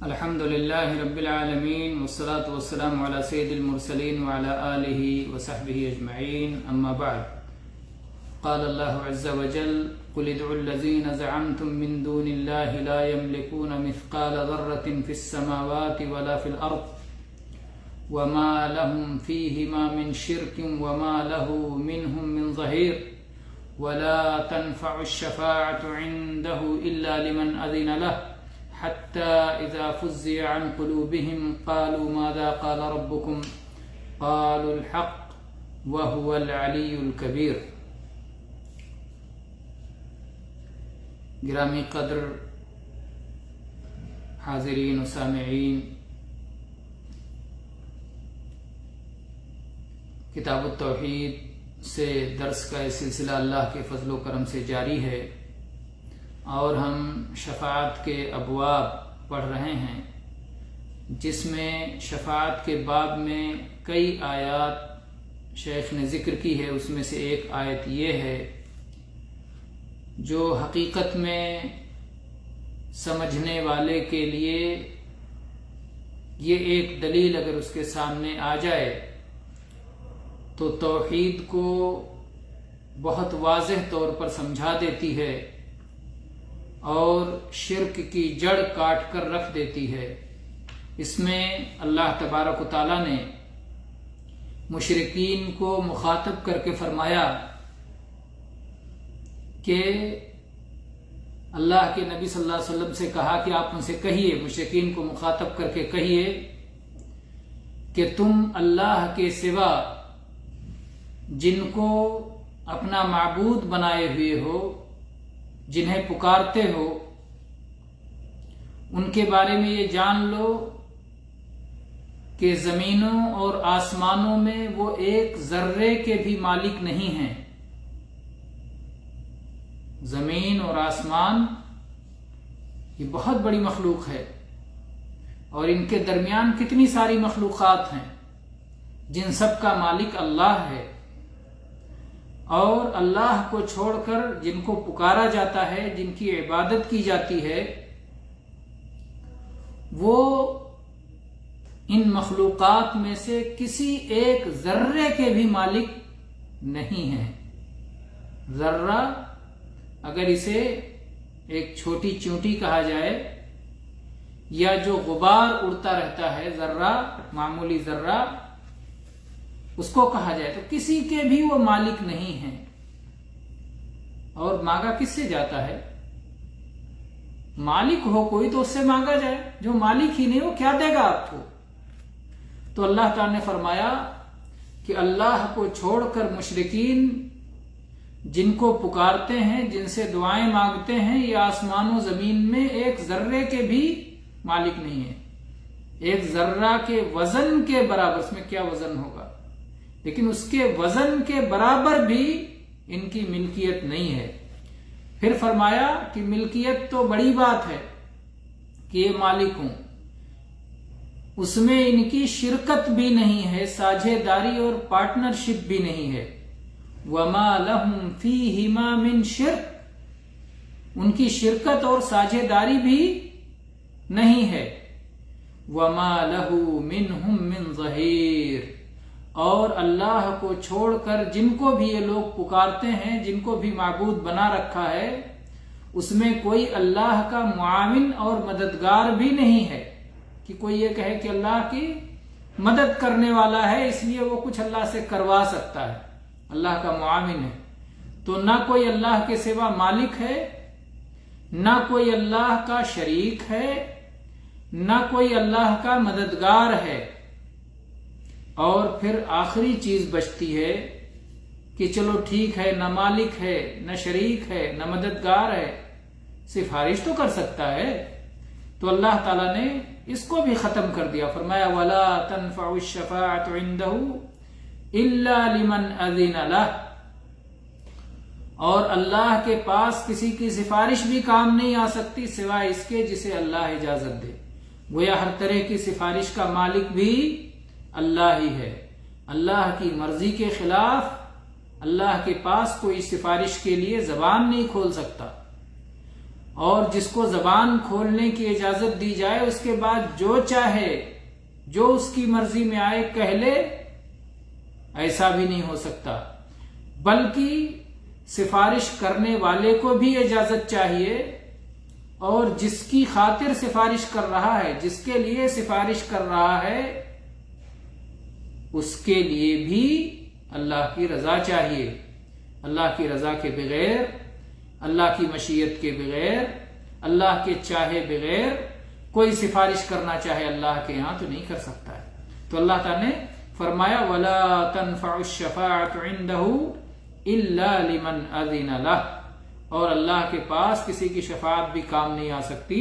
الحمد لله رب العالمين والصلاة والسلام على سيد المرسلين وعلى آله وصحبه أجمعين أما بعد قال الله عز وجل قل ادعوا الذين زعمتم من دون الله لا يملكون مثقال ذرة في السماوات ولا في الأرض وما لهم فيهما من شرك وما له منهم من ظهير ولا تنفع الشفاعة عنده إلا لمن أذن له حتى إذا فزع عن قلوبهم قالوا ماذا قال ربكم قالوا الحق وهو العلي الكبير۔ گرامی قدر حاضرین و سامعین، کتاب التوحید سے درس کا یہ سلسلہ اللہ کے فضل و کرم سے جاری ہے اور ہم شفاعت کے ابواب پڑھ رہے ہیں، جس میں شفاعت کے باب میں کئی آیات شیخ نے ذکر کی ہے۔ اس میں سے ایک آیت یہ ہے جو حقیقت میں سمجھنے والے کے لیے یہ ایک دلیل اگر اس کے سامنے آ جائے تو توحید کو بہت واضح طور پر سمجھا دیتی ہے اور شرک کی جڑ کاٹ کر رکھ دیتی ہے۔ اس میں اللہ تبارک و تعالیٰ نے مشرکین کو مخاطب کر کے فرمایا کہ اللہ کے نبی صلی اللہ علیہ وسلم سے کہا کہ آپ ان سے کہیے، مشرکین کو مخاطب کر کے کہیے کہ تم اللہ کے سوا جن کو اپنا معبود بنائے ہوئے ہو، جنہیں پکارتے ہو، ان کے بارے میں یہ جان لو کہ زمینوں اور آسمانوں میں وہ ایک ذرے کے بھی مالک نہیں ہیں۔ زمین اور آسمان یہ بہت بڑی مخلوق ہے اور ان کے درمیان کتنی ساری مخلوقات ہیں جن سب کا مالک اللہ ہے، اور اللہ کو چھوڑ کر جن کو پکارا جاتا ہے، جن کی عبادت کی جاتی ہے، وہ ان مخلوقات میں سے کسی ایک ذرے کے بھی مالک نہیں ہیں۔ ذرہ اگر اسے ایک چھوٹی چونٹی کہا جائے یا جو غبار اڑتا رہتا ہے، ذرہ، معمولی ذرہ، اس کو کہا جائے تو کسی کے بھی وہ مالک نہیں ہیں۔ اور مانگا کس سے جاتا ہے؟ مالک ہو کوئی تو اس سے مانگا جائے، جو مالک ہی نہیں وہ کیا دے گا آپ کو؟ تو اللہ تعالی نے فرمایا کہ اللہ کو چھوڑ کر مشرکین جن کو پکارتے ہیں، جن سے دعائیں مانگتے ہیں، یہ آسمان و زمین میں ایک ذرے کے بھی مالک نہیں ہیں۔ ایک ذرہ کے وزن کے برابر، اس میں کیا وزن ہوگا، لیکن اس کے وزن کے برابر بھی ان کی ملکیت نہیں ہے۔ پھر فرمایا کہ ملکیت تو بڑی بات ہے کہ یہ مالک ہوں، اس میں ان کی شرکت بھی نہیں ہے، ساجھے داری اور پارٹنرشپ بھی نہیں ہے۔ وَمَا لَهُمْ فِيهِمَا مِنْ شِرْكٍ، ان کی شرکت اور ساجھے داری بھی نہیں ہے۔ وَمَا لَهُ مِنْهُمْ مِنْ ظَهِيرٍ، اور اللہ کو چھوڑ کر جن کو بھی یہ لوگ پکارتے ہیں، جن کو بھی معبود بنا رکھا ہے، اس میں کوئی اللہ کا معاون اور مددگار بھی نہیں ہے کہ کوئی یہ کہے کہ اللہ کی مدد کرنے والا ہے اس لیے وہ کچھ اللہ سے کروا سکتا ہے، اللہ کا معاون ہے۔ تو نہ کوئی اللہ کے سوا مالک ہے، نہ کوئی اللہ کا شریک ہے، نہ کوئی اللہ کا مددگار ہے۔ اور پھر آخری چیز بچتی ہے کہ چلو ٹھیک ہے، نہ مالک ہے، نہ شریک ہے، نہ مددگار ہے، سفارش تو کر سکتا ہے۔ تو اللہ تعالیٰ نے اس کو بھی ختم کر دیا، فرمایا وَلَا تَنْفَعُ الشَّفَاعَةُ عِنْدَهُ إِلَّا لِمَنْ أَذِنَ لَهُ، اور اللہ کے پاس کسی کی سفارش بھی کام نہیں آ سکتی سوائے اس کے جسے اللہ اجازت دے۔ گویا ہر طرح کی سفارش کا مالک بھی اللہ ہی ہے۔ اللہ کی مرضی کے خلاف اللہ کے پاس کوئی سفارش کے لیے زبان نہیں کھول سکتا۔ اور جس کو زبان کھولنے کی اجازت دی جائے اس کے بعد جو چاہے جو اس کی مرضی میں آئے کہہ لے، ایسا بھی نہیں ہو سکتا، بلکہ سفارش کرنے والے کو بھی اجازت چاہیے، اور جس کی خاطر سفارش کر رہا ہے، جس کے لیے سفارش کر رہا ہے، اس کے لیے بھی اللہ کی رضا چاہیے۔ اللہ کی رضا کے بغیر، اللہ کی مشیت کے بغیر، اللہ کے چاہے بغیر کوئی سفارش کرنا چاہے اللہ کے یہاں تو نہیں کر سکتا ہے۔ تو اللہ تعالیٰ نے فرمایا وَلَا تَنْفَعُ الشَّفَاعَةُ عِنْدَهُ إِلَّا لِمَنْ أَذِنَ لَهُ، اور اللہ کے پاس کسی کی شفاعت بھی کام نہیں آ سکتی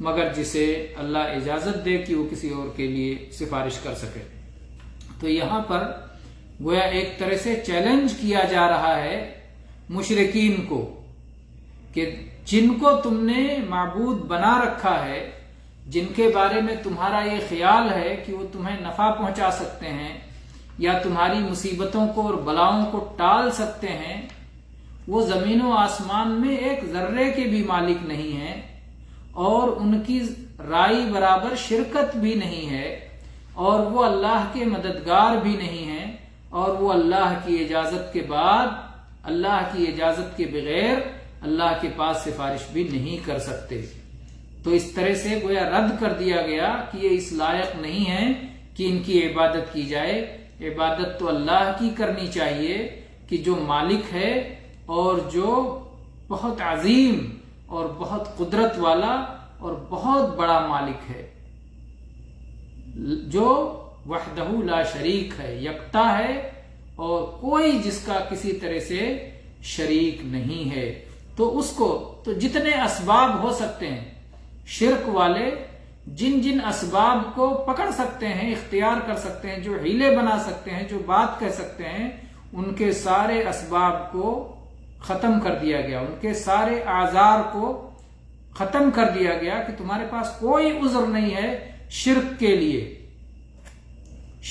مگر جسے اللہ اجازت دے کہ وہ کسی اور کے لیے سفارش کر سکے۔ تو یہاں پر گویا ایک طرح سے چیلنج کیا جا رہا ہے مشرکین کو کہ جن کو تم نے معبود بنا رکھا ہے، جن کے بارے میں تمہارا یہ خیال ہے کہ وہ تمہیں نفع پہنچا سکتے ہیں یا تمہاری مصیبتوں کو اور بلاؤں کو ٹال سکتے ہیں، وہ زمین و آسمان میں ایک ذرے کے بھی مالک نہیں ہیں، اور ان کی رائی برابر شرکت بھی نہیں ہے، اور وہ اللہ کے مددگار بھی نہیں ہیں، اور وہ اللہ کی اجازت کے بعد، اللہ کی اجازت کے بغیر اللہ کے پاس سفارش بھی نہیں کر سکتے۔ تو اس طرح سے گویا رد کر دیا گیا کہ یہ اس لائق نہیں ہے کہ ان کی عبادت کی جائے۔ عبادت تو اللہ کی کرنی چاہیے کہ جو مالک ہے اور جو بہت عظیم اور بہت قدرت والا اور بہت بڑا مالک ہے، جو وحدہ لا شریک ہے، یکتا ہے، اور کوئی جس کا کسی طرح سے شریک نہیں ہے۔ تو اس کو تو جتنے اسباب ہو سکتے ہیں، شرک والے جن جن اسباب کو پکڑ سکتے ہیں، اختیار کر سکتے ہیں، جو ہیلے بنا سکتے ہیں، جو بات کہہ سکتے ہیں، ان کے سارے اسباب کو ختم کر دیا گیا، ان کے سارے اعذار کو ختم کر دیا گیا کہ تمہارے پاس کوئی عذر نہیں ہے شرک کے لیے،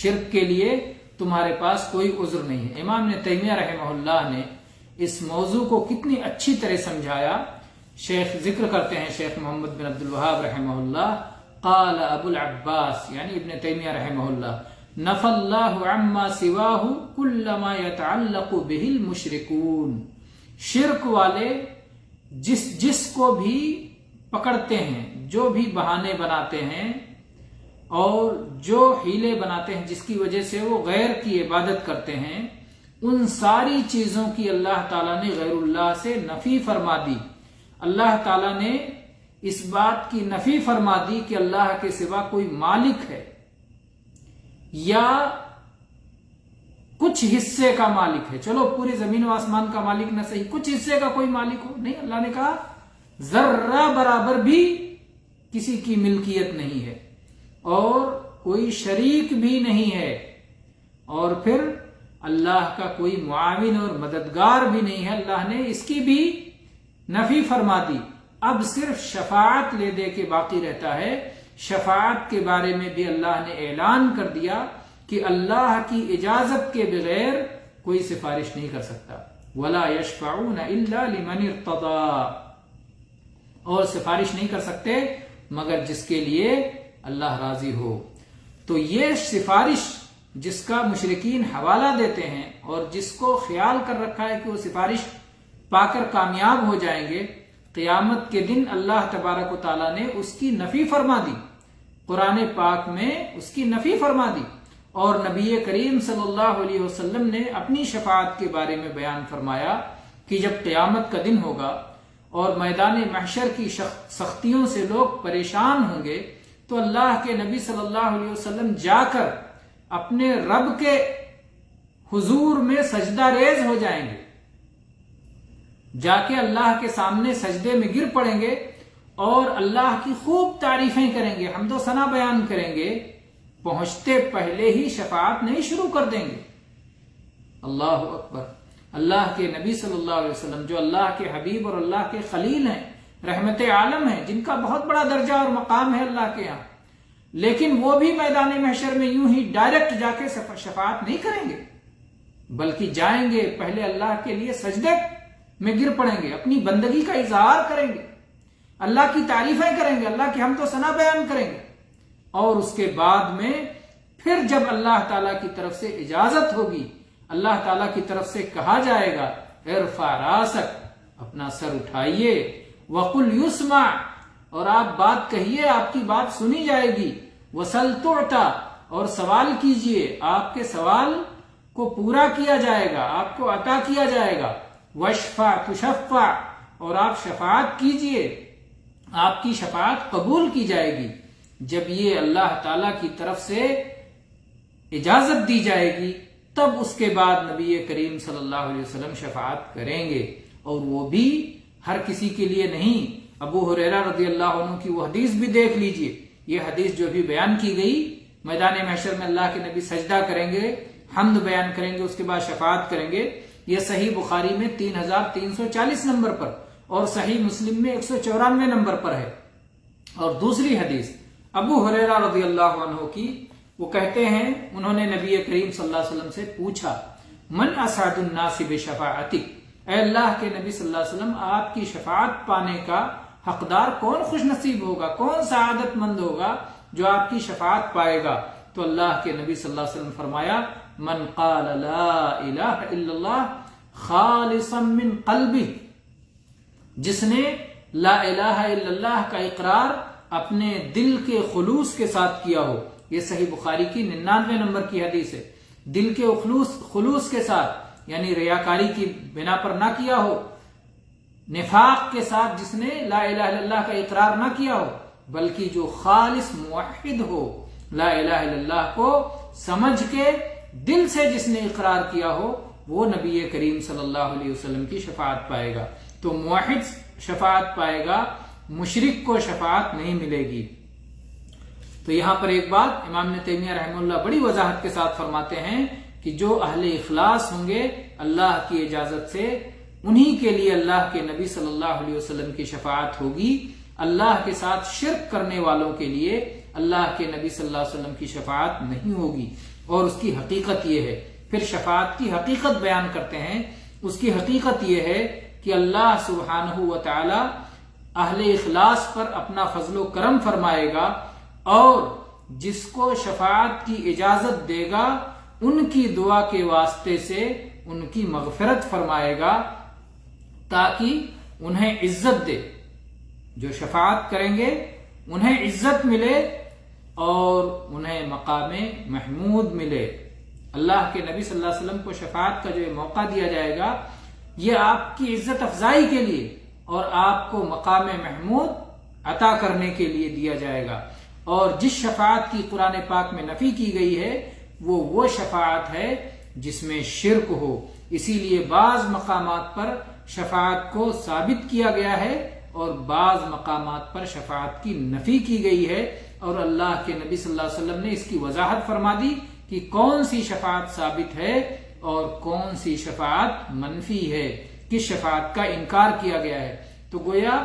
شرک کے لیے تمہارے پاس کوئی عذر نہیں ہے۔ امام ابن تیمیہ رحمہ اللہ نے اس موضوع کو کتنی اچھی طرح سمجھایا۔ شیخ ذکر کرتے ہیں، شیخ محمد بن عبد الوہاب رحمہ اللہ، قال ابو العباس یعنی ابن تیمیہ رحمہ اللہ، نفى اللہ عما سواہ کل ما يتعلق به المشرکون، شرک والے جس کو بھی پکڑتے ہیں، جو بھی بہانے بناتے ہیں اور جو ہیلے بناتے ہیں جس کی وجہ سے وہ غیر کی عبادت کرتے ہیں، ان ساری چیزوں کی اللہ تعالیٰ نے غیر اللہ سے نفی فرما دی۔ اللہ تعالیٰ نے اس بات کی نفی فرما دی کہ اللہ کے سوا کوئی مالک ہے یا کچھ حصے کا مالک ہے، چلو پوری زمین و آسمان کا مالک نہ صحیح، کچھ حصے کا کوئی مالک ہو نہیں۔ اللہ نے کہا ذرہ برابر بھی کسی کی ملکیت نہیں ہے اور کوئی شریک بھی نہیں ہے، اور پھر اللہ کا کوئی معاون اور مددگار بھی نہیں ہے، اللہ نے اس کی بھی نفی فرما دی۔ اب صرف شفاعت لے دے کے باقی رہتا ہے۔ شفاعت کے بارے میں بھی اللہ نے اعلان کر دیا کہ اللہ کی اجازت کے بغیر کوئی سفارش نہیں کر سکتا، وَلَا يَشْفَعُونَ إِلَّا لِمَنِ ارْتَضَىٰ، اور سفارش نہیں کر سکتے مگر جس کے لیے اللہ راضی ہو۔ تو یہ سفارش جس کا مشرکین حوالہ دیتے ہیں اور جس کو خیال کر رکھا ہے کہ وہ سفارش پا کر کامیاب ہو جائیں گے، قیامت کے دن اللہ تبارک و تعالیٰ نے اس کی نفی فرما دی، قرآن پاک میں اس کی نفی فرما دی، اور نبی کریم صلی اللہ علیہ وسلم نے اپنی شفاعت کے بارے میں بیان فرمایا کہ جب قیامت کا دن ہوگا اور میدان محشر کی سختیوں سے لوگ پریشان ہوں گے تو اللہ کے نبی صلی اللہ علیہ وسلم جا کر اپنے رب کے حضور میں سجدہ ریز ہو جائیں گے، جا کے اللہ کے سامنے سجدے میں گر پڑیں گے اور اللہ کی خوب تعریفیں کریں گے، حمد و ثنا بیان کریں گے، پہنچتے پہلے ہی شفاعت نہیں شروع کر دیں گے۔ اللہ اکبر۔ اللہ کے نبی صلی اللہ علیہ وسلم جو اللہ کے حبیب اور اللہ کے خلیل ہیں، رحمت عالم ہیں، جن کا بہت بڑا درجہ اور مقام ہے اللہ کے یہاں، لیکن وہ بھی میدان محشر میں یوں ہی ڈائریکٹ جا کے شفاعت نہیں کریں گے، بلکہ جائیں گے پہلے اللہ کے لیے سجدے میں گر پڑیں گے، اپنی بندگی کا اظہار کریں گے اللہ کی تعریفیں کریں گے، اللہ کی حمد و ثنا بیان کریں گے، اور اس کے بعد میں پھر جب اللہ تعالیٰ کی طرف سے اجازت ہوگی، اللہ تعالیٰ کی طرف سے کہا جائے گا ارفع راسک، اپنا سر اٹھائیے، وقل یسمع، اور آپ بات کہیے، آپ کی بات سنی جائے گی، وسل تعطا، اور سوال کیجئے، آپ کے سوال کو پورا کیا جائے گا، آپ کو عطا کیا جائے گا، واشفع تشفع، اور آپ شفاعت کیجئے، آپ کی شفاعت قبول کی جائے گی۔ جب یہ اللہ تعالی کی طرف سے اجازت دی جائے گی تب اس کے بعد نبی کریم صلی اللہ علیہ وسلم شفاعت کریں گے، اور وہ بھی ہر کسی کے لیے نہیں۔ ابو ہریرہ رضی اللہ عنہ کی وہ حدیث بھی دیکھ لیجئے، یہ حدیث جو بھی بیان کی گئی، میدان محشر میں اللہ کے نبی سجدہ کریں گے، حمد بیان کریں گے، اس کے بعد شفاعت کریں گے، یہ صحیح بخاری میں 3340 نمبر پر اور صحیح مسلم میں 194 نمبر پر ہے۔ اور دوسری حدیث ابو ہریرہ رضی اللہ عنہ کی، وہ کہتے ہیں انہوں نے نبی کریم صلی اللہ علیہ وسلم سے پوچھا من اسعد الناس بشفاعتک، اے اللہ کے نبی صلی اللہ علیہ وسلم آپ کی شفاعت پانے کا حقدار کون خوش نصیب ہوگا، کون سعادت مند ہوگا جو آپ کی شفاعت پائے گا؟ تو اللہ کے نبی صلی اللہ علیہ وسلم فرمایا من قال لا الہ الا اللہ خالصا من قلبہ، جس نے لا الہ الا اللہ کا اقرار اپنے دل کے خلوص کے ساتھ کیا ہو، یہ صحیح بخاری کی 99 نمبر کی حدیث ہے، دل کے خلوص کے ساتھ، یعنی ریاکاری کی بنا پر نہ کیا ہو، نفاق کے ساتھ جس نے لا الہ الا اللہ کا اقرار نہ کیا ہو، بلکہ جو خالص موحد ہو، لا الہ الا اللہ کو سمجھ کے دل سے جس نے اقرار کیا ہو، وہ نبی کریم صلی اللہ علیہ وسلم کی شفاعت پائے گا۔ تو موحد شفاعت پائے گا، مشرک کو شفاعت نہیں ملے گی۔ تو یہاں پر ایک بات امام ابن تیمیہ رحمہ اللہ بڑی وضاحت کے ساتھ فرماتے ہیں کہ جو اہل اخلاص ہوں گے اللہ کی اجازت سے، انہی کے لیے اللہ کے نبی صلی اللہ علیہ وسلم کی شفاعت ہوگی۔ اللہ کے ساتھ شرک کرنے والوں کے لیے اللہ کے نبی صلی اللہ علیہ وسلم کی شفاعت نہیں ہوگی، اور اس کی حقیقت یہ ہے، پھر شفاعت کی حقیقت بیان کرتے ہیں۔ اس کی حقیقت یہ ہے کہ اللہ سبحانہ و تعالی اہل اخلاص پر اپنا فضل و کرم فرمائے گا، اور جس کو شفاعت کی اجازت دے گا ان کی دعا کے واسطے سے ان کی مغفرت فرمائے گا، تاکہ انہیں عزت دے، جو شفاعت کریں گے انہیں عزت ملے اور انہیں مقام محمود ملے۔ اللہ کے نبی صلی اللہ علیہ وسلم کو شفاعت کا جو موقع دیا جائے گا، یہ آپ کی عزت افزائی کے لیے اور آپ کو مقام محمود عطا کرنے کے لیے دیا جائے گا۔ اور جس شفاعت کی قرآن پاک میں نفی کی گئی ہے وہ شفاعت ہے جس میں شرک ہو، اسی لیے بعض مقامات پر شفاعت کو ثابت کیا گیا ہے اور بعض مقامات پر شفاعت کی نفی کی گئی ہے، اور اللہ کے نبی صلی اللہ علیہ وسلم نے اس کی وضاحت فرما دی کہ کون سی شفاعت ثابت ہے اور کون سی شفاعت منفی ہے، کس شفاعت کا انکار کیا گیا ہے۔ تو گویا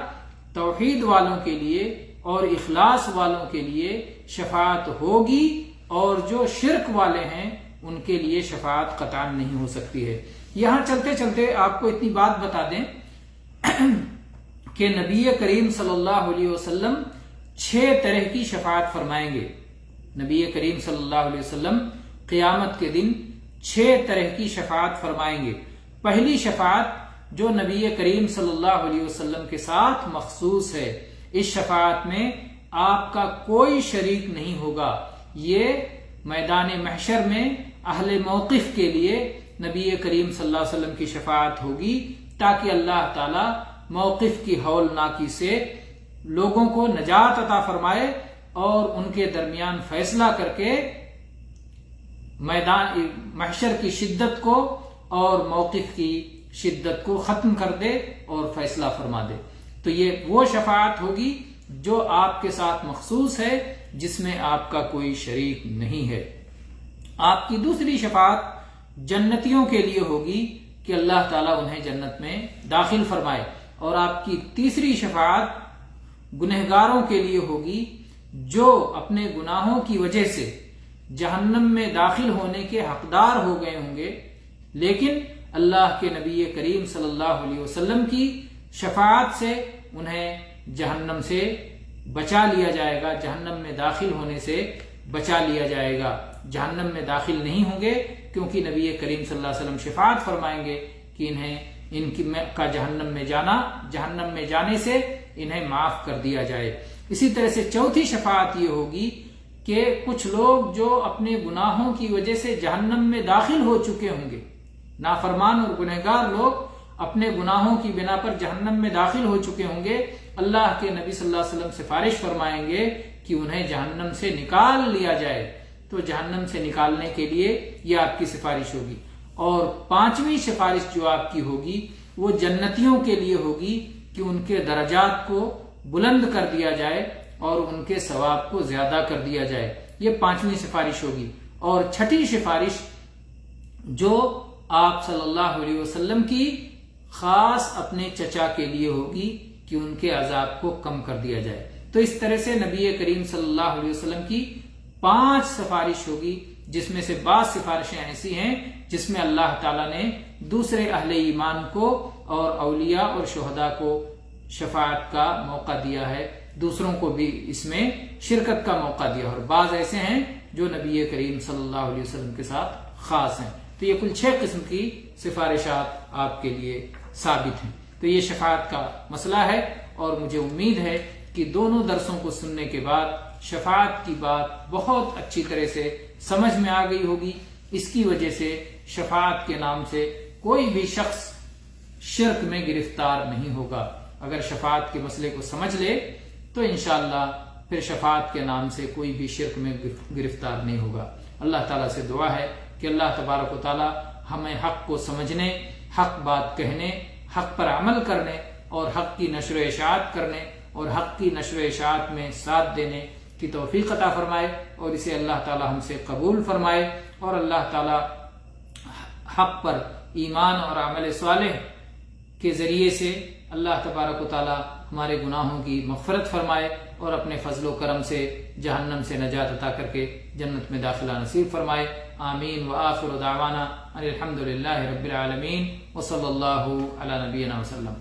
توحید والوں کے لیے اور اخلاص والوں کے لیے شفاعت ہوگی، اور جو شرک والے ہیں ان کے لیے شفاعت قطعاً نہیں ہو سکتی ہے۔ یہاں چلتے چلتے آپ کو اتنی بات بتا دیں کہ نبی کریم صلی اللہ علیہ وسلم 6 طرح کی شفاعت فرمائیں گے۔ نبی کریم صلی اللہ علیہ وسلم قیامت کے دن 6 طرح کی شفاعت فرمائیں گے۔ پہلی شفاعت جو نبی کریم صلی اللہ علیہ وسلم کے ساتھ مخصوص ہے، اس شفاعت میں آپ کا کوئی شریک نہیں ہوگا۔ یہ میدان محشر میں اہل موقف کے لیے نبی کریم صلی اللہ علیہ وسلم کی شفاعت ہوگی، تاکہ اللہ تعالی موقف کی ہولناکی سے لوگوں کو نجات عطا فرمائے اور ان کے درمیان فیصلہ کر کے میدان محشر کی شدت کو اور موقف کی شدت کو ختم کر دے اور فیصلہ فرما دے۔ تو یہ وہ شفاعت ہوگی جو آپ کے ساتھ مخصوص ہے، جس میں آپ کا کوئی شریک نہیں ہے۔ آپ کی دوسری شفاعت جنتیوں کے لیے ہوگی کہ اللہ تعالیٰ انہیں جنت میں داخل فرمائے، اور آپ کی تیسری شفاعت گنہگاروں کے لیے ہوگی جو اپنے گناہوں کی وجہ سے جہنم میں داخل ہونے کے حقدار ہو گئے ہوں گے، لیکن اللہ کے نبی کریم صلی اللہ علیہ وسلم کی شفاعت سے انہیں جہنم سے بچا لیا جائے گا، جہنم میں داخل ہونے سے بچا لیا جائے گا، جہنم میں داخل نہیں ہوں گے، کیونکہ نبی کریم صلی اللہ علیہ وسلم شفاعت فرمائیں گے کہ ان کا جہنم میں جانے سے انہیں معاف کر دیا جائے۔ اسی طرح سے چوتھی شفاعت یہ ہوگی کہ کچھ لوگ جو اپنے گناہوں کی وجہ سے جہنم میں داخل ہو چکے ہوں گے، نافرمان اور گنہگار لوگ اپنے گناہوں کی بنا پر جہنم میں داخل ہو چکے ہوں گے، اللہ کے نبی صلی اللہ علیہ وسلم سفارش فرمائیں گے کہ انہیں جہنم سے نکال لیا جائے۔ تو جہنم سے نکالنے کے لیے یہ آپ کی سفارش ہوگی۔ اور پانچویں سفارش جو آپ کی ہوگی وہ جنتیوں کے لیے ہوگی کہ ان کے درجات کو بلند کر دیا جائے اور ان کے ثواب کو زیادہ کر دیا جائے، یہ پانچویں سفارش ہوگی۔ اور چھٹی سفارش جو آپ صلی اللہ علیہ وسلم کی خاص اپنے چچا کے لیے ہوگی کہ ان کے عذاب کو کم کر دیا جائے۔ تو اس طرح سے نبی کریم صلی اللہ علیہ وسلم کی 5 سفارش ہوگی، جس میں سے بعض سفارشیں ایسی ہیں جس میں اللہ تعالیٰ نے دوسرے اہل ایمان کو اور اولیاء اور شہداء کو شفاعت کا موقع دیا ہے، دوسروں کو بھی اس میں شرکت کا موقع دیا، اور بعض ایسے ہیں جو نبی کریم صلی اللہ علیہ وسلم کے ساتھ خاص ہیں۔ تو یہ کل 6 قسم کی سفارشات آپ کے لیے ثابت ہیں۔ تو یہ شفاعت کا مسئلہ ہے، اور مجھے امید ہے کہ دونوں درسوں کو سننے کے بعد شفاعت کی بات بہت اچھی طرح سے سمجھ میں آ گئی ہوگی۔ اس کی وجہ سے شفاعت کے نام سے کوئی بھی شخص شرک میں گرفتار نہیں ہوگا۔ اگر شفاعت کے مسئلے کو سمجھ لے تو انشاءاللہ پھر شفاعت کے نام سے کوئی بھی شرک میں گرفتار نہیں ہوگا۔ اللہ تعالیٰ سے دعا ہے کہ اللہ تبارک و تعالیٰ ہمیں حق کو سمجھنے، حق بات کہنے، حق پر عمل کرنے اور حق کی نشر و اشاعت کرنے اور حق کی نشر و اشاعت میں ساتھ دینے کی توفیق عطا فرمائے، اور اسے اللہ تعالیٰ ہم سے قبول فرمائے، اور اللہ تعالیٰ حق پر ایمان اور عمل صالح کے ذریعے سے اللہ تبارک و تعالیٰ ہمارے گناہوں کی مغفرت فرمائے اور اپنے فضل و کرم سے جہنم سے نجات عطا کر کے جنت میں داخلہ نصیب فرمائے۔ آمین وآخر دعوانا ان الحمد للہ رب العالمین وصلی اللہ علی نبینا وسلم۔